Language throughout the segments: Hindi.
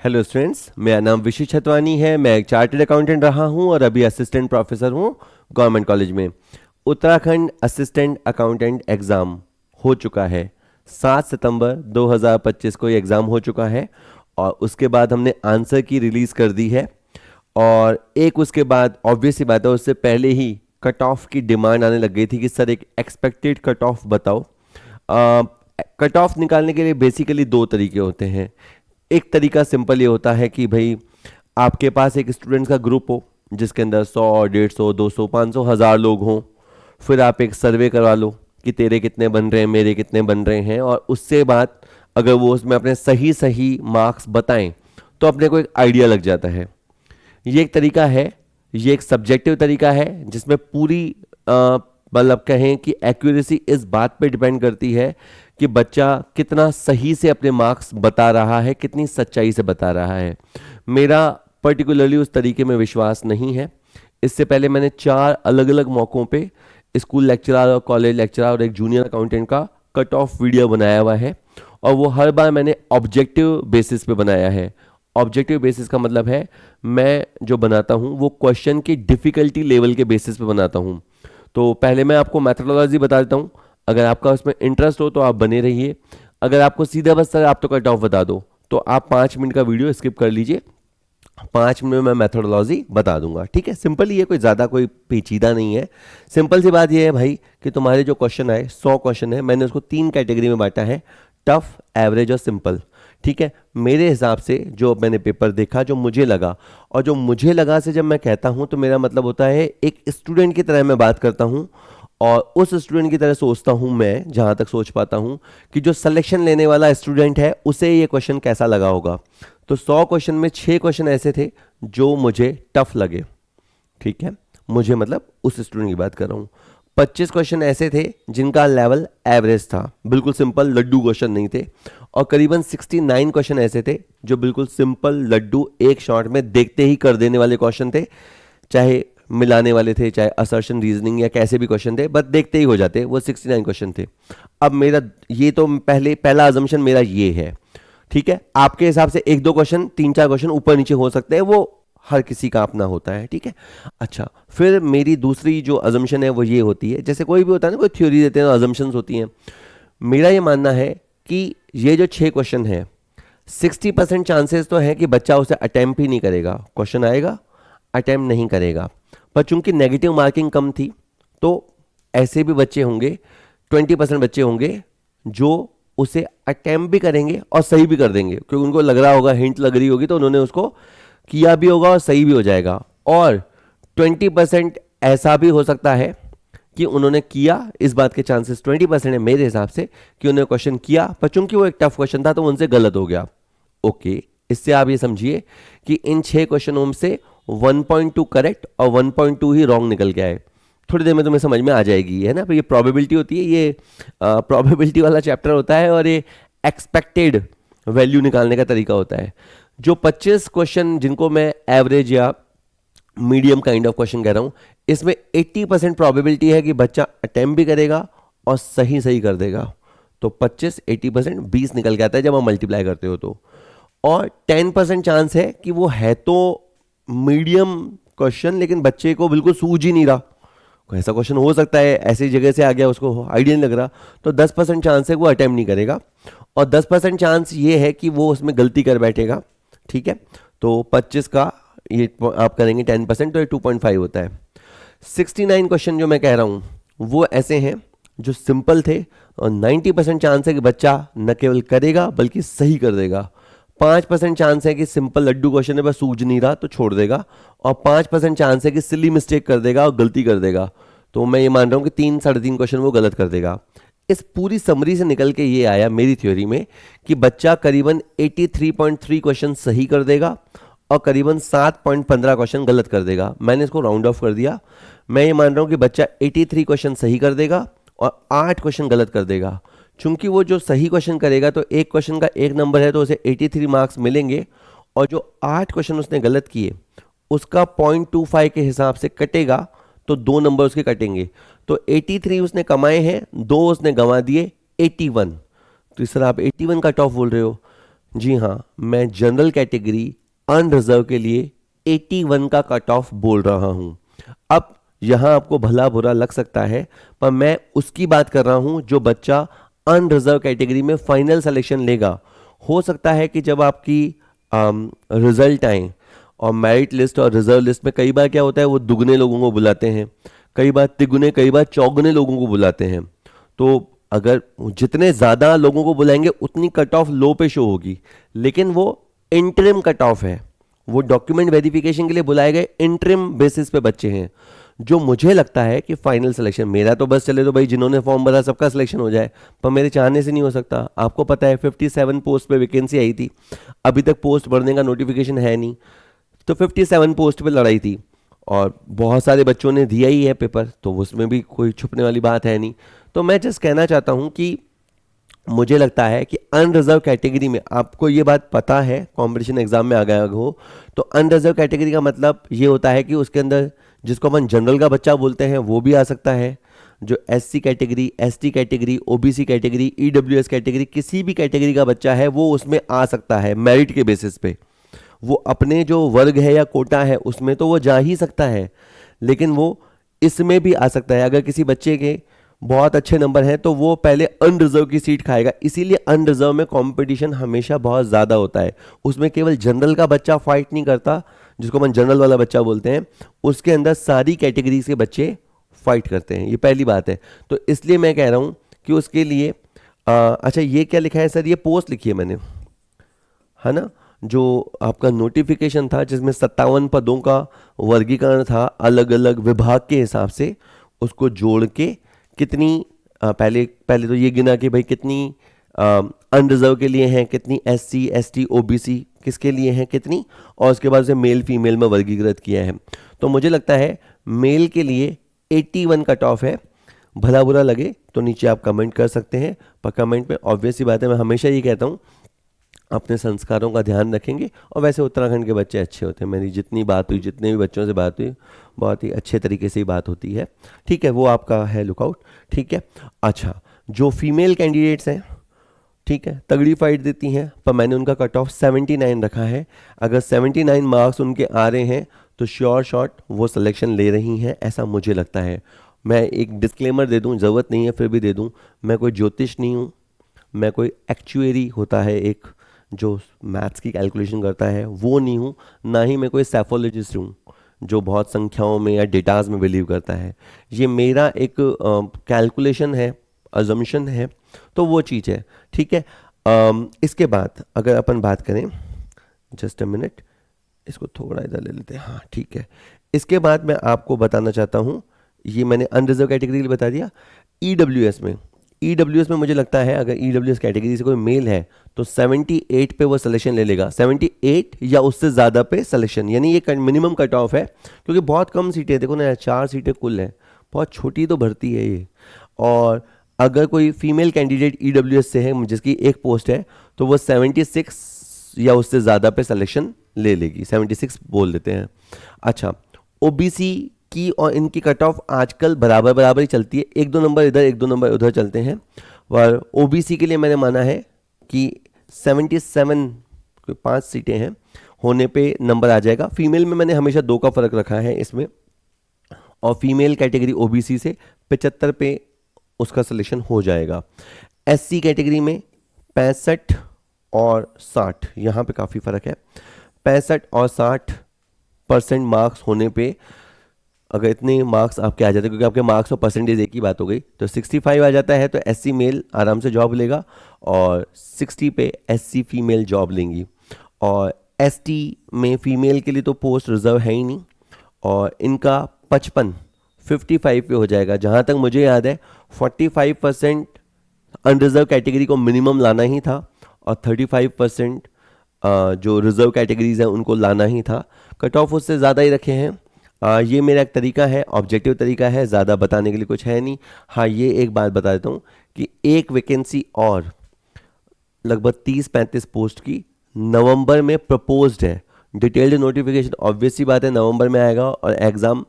हेलो स्टूडेंट्स, मेरा नाम विशु छतवानी है। मैं एक चार्टर्ड अकाउंटेंट रहा हूं और अभी असिस्टेंट प्रोफेसर हूं गवर्नमेंट कॉलेज में। उत्तराखंड असिस्टेंट अकाउंटेंट एग्ज़ाम हो चुका है। 7 सितंबर 2025 को ये एग्ज़ाम हो चुका है और उसके बाद हमने आंसर की रिलीज़ कर दी है। और एक उसके बाद ऑब्वियस सी बात है, उससे पहले ही कट ऑफ की डिमांड आने लग गई थी कि सर एक एक्सपेक्टेड कट ऑफ बताओ। कट ऑफ निकालने के लिए बेसिकली दो तरीके होते हैं। एक तरीका सिंपल ये होता है कि भाई आपके पास एक स्टूडेंट्स का ग्रुप हो जिसके अंदर 100, 150, 200, 500, 1000 लोग हों। फिर आप एक सर्वे करवा लो कि तेरे कितने बन रहे हैं, मेरे कितने बन रहे हैं, और उससे बात अगर वो उसमें अपने सही सही मार्क्स बताएं तो अपने को एक आइडिया लग जाता है। ये एक तरीका है, ये एक सब्जेक्टिव तरीका है जिसमें पूरी मतलब कहें कि एक्यूरेसी इस बात पे डिपेंड करती है कि बच्चा कितना सही से अपने मार्क्स बता रहा है, कितनी सच्चाई से बता रहा है। मेरा पर्टिकुलरली उस तरीके में विश्वास नहीं है। इससे पहले मैंने 4 अलग अलग मौक़ों पे स्कूल लेक्चरर और कॉलेज लेक्चरर और एक जूनियर अकाउंटेंट का कट ऑफ वीडियो बनाया हुआ है, और वो हर बार मैंने ऑब्जेक्टिव बेसिस पे बनाया है। ऑब्जेक्टिव बेसिस का मतलब है मैं जो बनाता हूँ वो क्वेश्चन की डिफ़िकल्टी लेवल के बेसिस पे बनाता हूँ। तो पहले मैं आपको मैथडोलॉजी बता देता हूँ, अगर आपका उसमें इंटरेस्ट हो तो आप बने रहिए। अगर आपको सीधा बस सर आप तो कट ऑफ बता दो तो आप 5 मिनट का वीडियो स्किप कर लीजिए। 5 मिनट में मैं मैथडोलॉजी बता दूंगा, ठीक है। सिंपल ही है, कोई ज़्यादा कोई पेचीदा नहीं है। सिंपल सी बात यह है भाई कि तुम्हारे जो क्वेश्चन आए 100 क्वेश्चन है, मैंने उसको 3 कैटेगरी में बांटा है, टफ, एवरेज और सिंपल, ठीक है। मेरे हिसाब से जो मैंने पेपर देखा, जो मुझे लगा, और जो मुझे लगा से जब मैं कहता हूं तो मेरा मतलब होता है एक स्टूडेंट की तरह मैं बात करता हूं और उस स्टूडेंट की तरह सोचता हूं मैं, जहां तक सोच पाता हूं कि जो सिलेक्शन लेने वाला स्टूडेंट है उसे ये क्वेश्चन कैसा लगा होगा। तो 100 क्वेश्चन में 6 क्वेश्चन ऐसे थे जो मुझे टफ लगे, ठीक है। मुझे मतलब उस स्टूडेंट की बात कर रहा हूँ। 25 क्वेश्चन ऐसे थे जिनका लेवल एवरेज था, बिल्कुल सिंपल लड्डू क्वेश्चन नहीं थे। और करीबन 69 क्वेश्चन ऐसे थे जो बिल्कुल सिंपल लड्डू, एक शॉट में देखते ही कर देने वाले क्वेश्चन थे, चाहे मिलाने वाले थे, चाहे असर्शन रीजनिंग या कैसे भी क्वेश्चन थे, बस देखते ही हो जाते। वो 69 क्वेश्चन थे। अब मेरा ये तो पहला अजम्पशन मेरा ये है, ठीक है। आपके हिसाब से 1-2 क्वेश्चन, 3-4 क्वेश्चन ऊपर नीचे हो सकते हैं, वो हर किसी का अपना होता है, ठीक है। अच्छा, फिर मेरी दूसरी जो अजम्पशन है वो ये होती है, जैसे कोई भी होता है ना, कोई थ्योरी देते हैं तो अजम्पशंस होती हैं। मेरा ये मानना है कि ये जो 6 क्वेश्चन है, 60% चांसेस तो है कि बच्चा उसे अटेम्प्ट ही नहीं करेगा। क्वेश्चन आएगा, अटेम्प्ट नहीं करेगा, पर चूंकि नेगेटिव मार्किंग कम थी तो ऐसे भी बच्चे होंगे, 20% बच्चे होंगे जो उसे अटेम्प्ट भी करेंगे और सही भी कर देंगे, क्योंकि उनको लग रहा होगा, हिंट लग रही होगी, तो उन्होंने उसको किया भी होगा और सही भी हो जाएगा। और 20% ऐसा भी हो सकता है कि उन्होंने किया, इस बात के चांसेस 20% है मेरे हिसाब से कि उन्होंने क्वेश्चन किया, पर चूंकि वो एक टफ क्वेश्चन था तो उनसे गलत हो गया। ओके, इससे आप ये समझिए कि इन 6 क्वेश्चनों से 1.2 करेक्ट और 1.2 ही रॉन्ग निकल के आए। थोड़ी देर में तुम्हें समझ में आ जाएगी, है ना। ये प्रोबेबिलिटी होती है, ये प्रोबेबिलिटी वाला चैप्टर होता है, और ये एक्सपेक्टेड वैल्यू निकालने का तरीका होता है। जो 25 क्वेश्चन जिनको मैं एवरेज या मीडियम काइंड ऑफ क्वेश्चन कह रहा हूं, इसमें 80% प्रोबेबिलिटी है कि बच्चा अटेम्प्ट भी करेगा और सही सही कर देगा। तो 25 80% 20 निकल के आता है जब आप मल्टीप्लाई करते हो तो। और 10% चांस है कि वो है तो मीडियम क्वेश्चन लेकिन बच्चे को बिल्कुल सूझ ही नहीं रहा। कोई ऐसा क्वेश्चन हो सकता है, ऐसी जगह से आ गया, उसको आइडिया नहीं लग रहा, तो 10% चांस है कि वो अटेम्प्ट नहीं करेगा, और 10% चांस ये है कि वो उसमें गलती कर बैठेगा, ठीक है। तो 25 का ये आप करेंगे 10%, तो ये 2.5 होता है। 69 क्वेश्चन जो मैं कह रहा हूँ वो ऐसे हैं जो सिंपल थे, और 90% चांस है कि बच्चा न केवल करेगा बल्कि सही कर देगा। 5% चांस है कि सिंपल लड्डू क्वेश्चन है, बस सूझ नहीं रहा तो छोड़ देगा, और 5% चांस है कि सिली मिस्टेक कर देगा और गलती कर देगा। तो मैं ये मान रहा हूँ कि 3-3.5 क्वेश्चन वो गलत कर देगा। इस पूरी समरी से निकल के ये आया मेरी थ्योरी में कि बच्चा करीबन 83.3 क्वेश्चन सही कर देगा और करीबन 7.15 क्वेश्चन गलत कर देगा। मैंने इसको राउंड ऑफ कर दिया। मैं ये मान रहा हूँ कि बच्चा 83 क्वेश्चन सही कर देगा और 8 क्वेश्चन गलत कर देगा। चूंकि वो जो सही क्वेश्चन करेगा तो एक क्वेश्चन का 1 नंबर है, तो उसे 83 मार्क्स मिलेंगे, और जो 8 क्वेश्चन उसने गलत किए उसका 0.25 के हिसाब से कटेगा, तो 2 नंबर उसके कटेंगे। तो 83 उसने कमाए हैं, 2 उसने गंवा दिए, 81। तो इस तरह आप 81 कट ऑफ बोल रहे हो। जी हाँ, मैं जनरल कैटेगरी अनरिजर्व के लिए 81 का कट ऑफ बोल रहा हूँ। अब यहाँ आपको भला बुरा लग सकता है, पर मैं उसकी बात कर रहा हूँ जो बच्चा अनरिजर्व कैटेगरी में फाइनल सिलेक्शन लेगा। हो सकता है कि जब आपकी रिजल्ट आए और मेरिट लिस्ट और रिजर्व लिस्ट में कई बार क्या होता है, वो दुगने लोगों को बुलाते हैं, कई बार तिगुने, कई बार चौगुने लोगों को बुलाते हैं। तो अगर जितने ज़्यादा लोगों को बुलाएंगे उतनी कट ऑफ लो पे शो होगी, लेकिन वो इंटरिम कट ऑफ है, वो डॉक्यूमेंट वेरिफिकेशन के लिए बुलाए गए इंटरिम बेसिस पे बच्चे हैं। जो मुझे लगता है कि फाइनल सिलेक्शन मेरा तो बस चले तो भाई जिन्होंने फॉर्म भरा सबका सिलेक्शन हो जाए, पर मेरे चाहने से नहीं हो सकता। आपको पता है 57 पोस्ट पे वैकेंसी आई थी, अभी तक पोस्ट भरने का नोटिफिकेशन है नहीं, तो 57 पोस्ट पे लड़ाई थी और बहुत सारे बच्चों ने दिया ही है पेपर, तो उसमें भी कोई छुपने वाली बात है नहीं। तो मैं जस्ट कहना चाहता हूँ कि मुझे लगता है कि अनरिजर्व कैटेगरी में, आपको ये बात पता है कंपटीशन एग्जाम में आ गया हो, तो अनरिजर्व कैटेगरी का मतलब ये होता है कि उसके अंदर जिसको अपन जनरल का बच्चा बोलते हैं वो भी आ सकता है, जो SC category, ST category, OBC category, EWS category, किसी भी कैटेगरी का बच्चा है वो उसमें आ सकता है मेरिट के बेसिस पे। वो अपने जो वर्ग है या कोटा है उसमें तो वो जा ही सकता है, लेकिन वो इसमें भी आ सकता है। अगर किसी बच्चे के बहुत अच्छे नंबर हैं तो वो पहले अनरिजर्व की सीट खाएगा, इसीलिए अनरिजर्व में कंपटीशन हमेशा बहुत ज़्यादा होता है। उसमें केवल जनरल का बच्चा फाइट नहीं करता, जिसको हम जनरल वाला बच्चा बोलते हैं, उसके अंदर सारी कैटेगरी के बच्चे फाइट करते हैं, ये पहली बात है। तो इसलिए मैं कह रहा हूँ कि उसके लिए अच्छा ये क्या लिखा है सर, ये पोस्ट लिखी है मैंने, है ना, जो आपका नोटिफिकेशन था जिसमें 57 पदों का वर्गीकरण था अलग अलग विभाग के हिसाब से, उसको जोड़ के कितनी पहले पहले तो ये गिना कि भाई कितनी अनरिजर्व के लिए हैं, कितनी एससी एसटी ओबीसी किसके लिए हैं कितनी, और उसके बाद से मेल फीमेल में वर्गीकृत किया है। तो मुझे लगता है मेल के लिए 81 कट ऑफ है। भला बुरा लगे तो नीचे आप कमेंट कर सकते हैं, पर कमेंट में ऑब्वियस सी बात है, मैं हमेशा ये कहता हूँ अपने संस्कारों का ध्यान रखेंगे। और वैसे उत्तराखंड के बच्चे अच्छे होते हैं, मेरी जितनी बात हुई, जितने भी बच्चों से बात हुई, बहुत ही अच्छे तरीके से ही बात होती है। ठीक है, वो आपका है लुकआउट। ठीक है, अच्छा जो फीमेल कैंडिडेट्स हैं, ठीक है, तगड़ी फाइट देती हैं, पर मैंने उनका कट ऑफ 79 रखा है। अगर 79 मार्क्स उनके आ रहे हैं तो श्योर शॉट वो सिलेक्शन ले रही हैं, ऐसा मुझे लगता है। मैं एक डिस्क्लेमर दे दूं, ज़रूरत नहीं है फिर भी दे दूं, मैं कोई ज्योतिष नहीं हूं, मैं कोई एक्चुअरी होता है एक जो मैथ्स की कैलकुलेशन करता है वो नहीं हूँ, ना ही मैं कोई सैफोलॉजिस्ट हूँ जो बहुत संख्याओं में या डेटाज में बिलीव करता है। ये मेरा एक कैलकुलेशन है, अजम्पशन है, तो वो चीज़ है। ठीक है, इसके बाद अगर अपन बात करें, जस्ट अ मिनट, इसको थोड़ा इधर ले लेते हैं, हाँ ठीक है। इसके बाद मैं आपको बताना चाहता हूँ, ये मैंने अनरिजर्व कैटेगरी के लिए बता दिया। ईडब्ल्यूएस में, ईडब्ल्यूएस में मुझे लगता है अगर ईडब्ल्यूएस कैटेगरी से कोई मेल है तो 78 पे वो सिलेक्शन ले लेगा, 78 या उससे ज़्यादा पे सिलेक्शन, यानी ये मिनिमम कट ऑफ है, क्योंकि बहुत कम सीटें, देखो ना 4 सीटें कुल हैं, बहुत छोटी तो भर्ती है ये। और अगर कोई फीमेल कैंडिडेट ईडब्ल्यूएस से है जिसकी एक पोस्ट है तो वो 76 या उससे ज़्यादा पे सिलेक्शन ले लेगी, 76 बोल देते हैं। अच्छा, ओबीसी की और इनकी कट ऑफ आजकल बराबर बराबर ही चलती है, 1-2 नंबर इधर 1-2 नंबर उधर चलते हैं। और ओबीसी के लिए मैंने माना है कि 77 कोई 5 सीटें हैं होने पे नंबर आ जाएगा। फीमेल में मैंने हमेशा 2 का फ़र्क रखा है इसमें, और फीमेल कैटेगरी ओबीसी से 75 पे उसका सिलेक्शन हो जाएगा। एससी कैटेगरी में 65 और 60, यहाँ पे काफ़ी फ़र्क है। 65 और 60% मार्क्स होने पे, अगर इतने मार्क्स आपके आ जाते हैं, क्योंकि आपके मार्क्स और परसेंटेज एक ही बात हो गई, तो 65 आ जाता है तो एससी मेल आराम से जॉब लेगा, और 60 पे एससी फीमेल जॉब लेंगी। और एसटी में फीमेल के लिए तो पोस्ट रिजर्व है ही नहीं, और इनका 55 पे हो जाएगा। जहाँ तक मुझे याद है 45% अनरिजर्व कैटेगरी को मिनिमम लाना ही था, और 35% जो रिजर्व कैटेगरीज हैं उनको लाना ही था। कट ऑफ उससे ज़्यादा ही रखे हैं। ये मेरा एक तरीका है, ऑब्जेक्टिव तरीका है, ज़्यादा बताने के लिए कुछ है नहीं। हाँ, ये एक बात बता देता हूँ कि एक वैकेंसी और लगभग 30-35 पोस्ट की नवंबर में प्रपोज्ड है। डिटेल्ड नोटिफिकेशन ऑब्वियस सी बात है नवंबर में आएगा, और एग्ज़ाम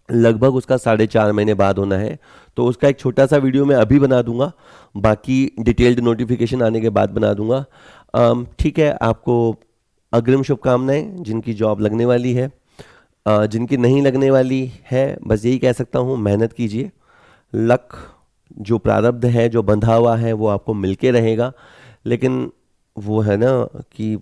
लगभग उसका 4.5 महीने बाद होना है। तो उसका एक छोटा सा वीडियो मैं अभी बना दूंगा, बाकी डिटेल्ड नोटिफिकेशन आने के बाद बना दूंगा। ठीक है, आपको अग्रिम शुभकामनाएं जिनकी जॉब लगने वाली है। जिनकी नहीं लगने वाली है, बस यही कह सकता हूँ, मेहनत कीजिए। लक, जो प्रारब्ध है, जो बंधा हुआ है, वो आपको मिलके रहेगा। लेकिन वो है ना कि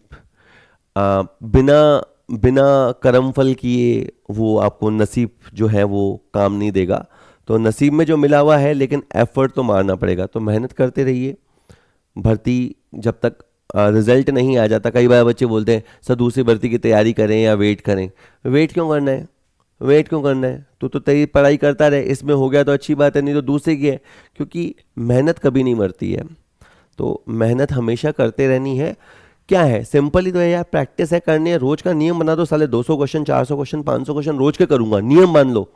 बिना बिना कर्म फल किए वो आपको नसीब जो है वो काम नहीं देगा। तो नसीब में जो मिला हुआ है, लेकिन एफर्ट तो मारना पड़ेगा। तो मेहनत करते रहिए। भर्ती जब तक रिजल्ट नहीं आ जाता, कई बार बच्चे बोलते हैं सर दूसरी भर्ती की तैयारी करें या वेट करें। वेट क्यों करना है? वेट क्यों करना है? तो तेरी पढ़ाई करता रहे, इसमें हो गया तो अच्छी बात है, नहीं तो दूसरे की है। क्योंकि मेहनत कभी नहीं मरती है। तो मेहनत हमेशा करते रहनी है। क्या है, सिंपल ही तो है यार, प्रैक्टिस है, करनी है। रोज का नियम बना दो साले, 200 क्वेश्चन, 400 क्वेश्चन, 500 क्वेश्चन रोज के करूंगा, नियम मान लो।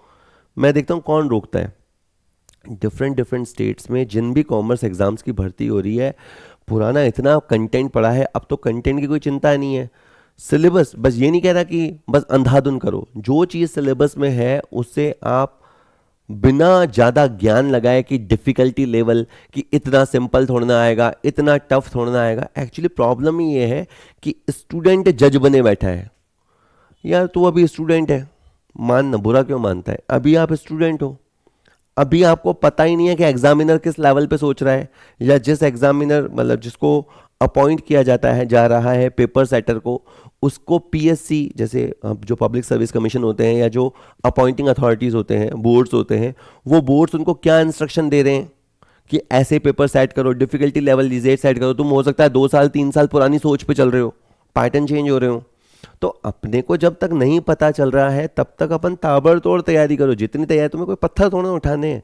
मैं देखता हूँ कौन रोकता है। डिफरेंट डिफरेंट स्टेट्स में जिन भी कॉमर्स एग्जाम्स की भर्ती हो रही है, पुराना इतना कंटेंट पड़ा है, अब तो कंटेंट की कोई चिंता नहीं है। सिलेबस, बस ये नहीं कह रहा कि बस अंधाधुन करो, जो चीज़ सिलेबस में है उससे आप बिना ज़्यादा ज्ञान लगाए कि डिफ़िकल्टी लेवल कि इतना सिंपल थोड़ना आएगा, इतना टफ थोड़ना आएगा। एक्चुअली प्रॉब्लम ही ये है कि स्टूडेंट जज बने बैठा है। यार तू अभी स्टूडेंट है, मानना, बुरा क्यों मानता है? अभी आप स्टूडेंट हो, अभी आपको पता ही नहीं है कि एग्जामिनर किस लेवल पे सोच रहा है, या जिस एग्जामिनर मतलब जिसको अपॉइंट किया जाता है जा रहा है पेपर सेटर को, उसको पीएससी जैसे जो पब्लिक सर्विस कमीशन होते हैं या जो अपॉइंटिंग अथॉरिटीज़ होते हैं, बोर्ड्स होते हैं, वो बोर्ड्स उनको क्या इंस्ट्रक्शन दे रहे हैं कि ऐसे पेपर सेट करो, डिफिकल्टी लेवल डिजेट सेट करो। तुम हो सकता है 2 साल 3 साल पुरानी सोच पे चल रहे हो, पैटर्न चेंज हो रहे हो। तो अपने को जब तक नहीं पता चल रहा है तब तक अपन ताबड़तोड़ तैयारी करो। जितनी तैयारी, तुम्हें कोई पत्थर थोड़ा उठाने हैं,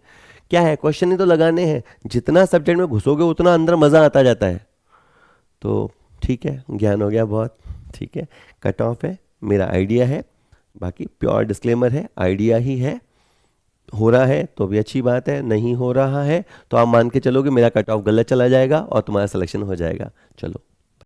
क्या है, क्वेश्चन ही तो लगाने हैं। जितना सब्जेक्ट में घुसोगे उतना अंदर मज़ा आता जाता है। तो ठीक है, ज्ञान हो गया बहुत। ठीक है, कट ऑफ है, मेरा आइडिया है, बाकी प्योर डिस्क्लेमर है, आइडिया ही है। हो रहा है तो भी अच्छी बात है, नहीं हो रहा है तो आप मान के चलो कि मेरा कट ऑफ गलत चला जाएगा और तुम्हारा सिलेक्शन हो जाएगा। चलो।